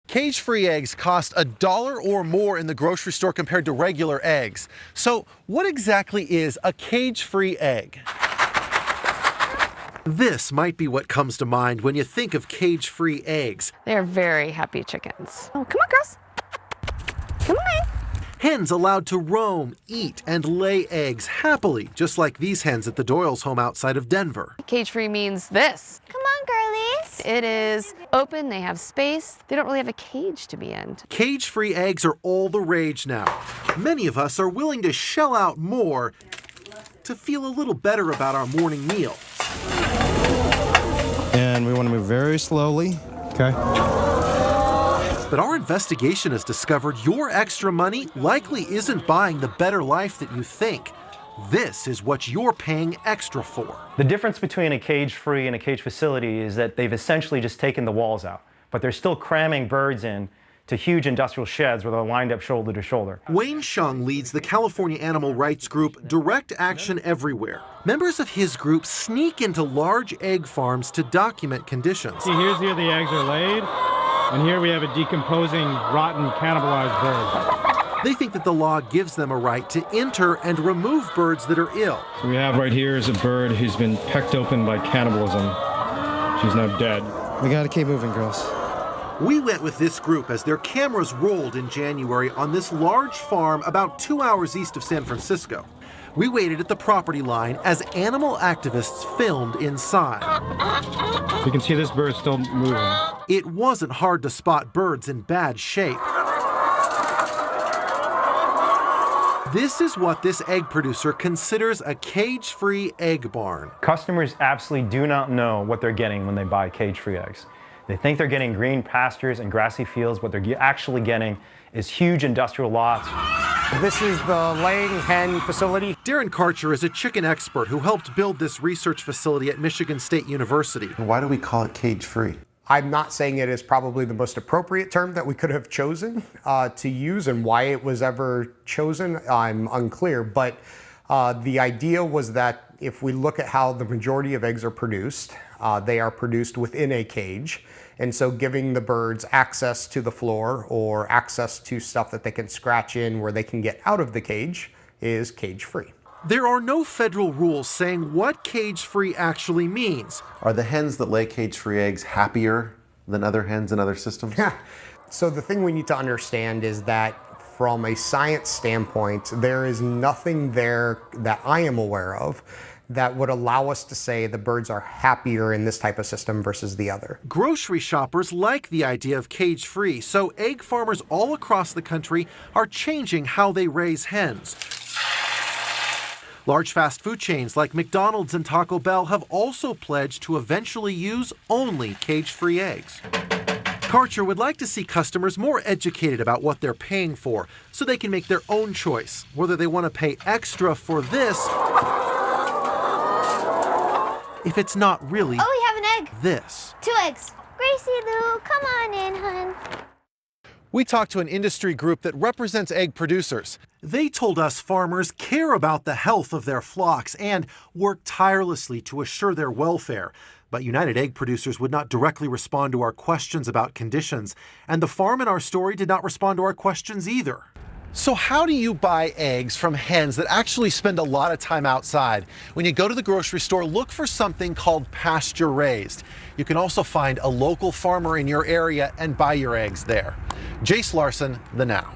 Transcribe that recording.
Cage-free eggs cost $1 or more in the grocery store compared to regular eggs. So what exactly is a cage-free egg? This might be what comes to mind when you think of cage-free eggs. They're very happy chickens. Oh, come on, girls. Come on. Hens allowed to roam, eat, and lay eggs happily, just like these hens at the Doyle's home outside of Denver. Cage-free means this. Come on, girlies. It is open, they have space. They don't really have a cage to be in. Cage-free eggs are all the rage now. Many of us are willing to shell out more to feel a little better about our morning meal. And we want to move very slowly. Okay. But our investigation has discovered your extra money likely isn't buying the better life that you think. This is what you're paying extra for. The difference between a cage-free and a cage facility is that they've essentially just taken the walls out, but they're still cramming birds in to huge industrial sheds where they're lined up shoulder to shoulder. Wayne Shung leads the California animal rights group Direct Action Everywhere. Members of his group sneak into large egg farms to document conditions. See, here the eggs are laid, and here we have a decomposing, rotten, cannibalized bird. They think that the law gives them a right to enter and remove birds that are ill. So we have right here is a bird who's been pecked open by cannibalism. She's now dead. We gotta keep moving, girls. We went with this group as their cameras rolled in January on this large farm about 2 hours east of San Francisco. We waited at the property line as animal activists filmed inside. You can see this bird still moving. It wasn't hard to spot birds in bad shape. This is what this egg producer considers a cage-free egg barn. Customers absolutely do not know what they're getting when they buy cage-free eggs. They think they're getting green pastures and grassy fields. What they're actually getting is huge industrial lots. This is the laying hen facility. Darren Karcher is a chicken expert who helped build this research facility at Michigan State University. Why do we call it cage-free? I'm not saying it is probably the most appropriate term that we could have chosen to use, and why it was ever chosen, I'm unclear. But the idea was that if we look at how the majority of eggs are produced, they are produced within a cage. And so giving the birds access to the floor or access to stuff that they can scratch in where they can get out of the cage is cage-free. There are no federal rules saying what cage-free actually means. Are the hens that lay cage-free eggs happier than other hens in other systems? Yeah. So the thing we need to understand is that from a science standpoint, there is nothing there that I am aware of that would allow us to say the birds are happier in this type of system versus the other. Grocery shoppers like the idea of cage-free, so egg farmers all across the country are changing how they raise hens. Large fast food chains like McDonald's and Taco Bell have also pledged to eventually use only cage-free eggs. Karcher would like to see customers more educated about what they're paying for so they can make their own choice, whether they want to pay extra for this if it's not really Oh, we have an egg. this. 2 eggs. Gracie Lou, come on in, hun. We talked to an industry group that represents egg producers. They told us farmers care about the health of their flocks and work tirelessly to assure their welfare. But United Egg Producers would not directly respond to our questions about conditions, and the farm in our story did not respond to our questions either. So how do you buy eggs from hens that actually spend a lot of time outside? When you go to the grocery store, look for something called pasture raised. You can also find a local farmer in your area and buy your eggs there. Jace Larson, The Now.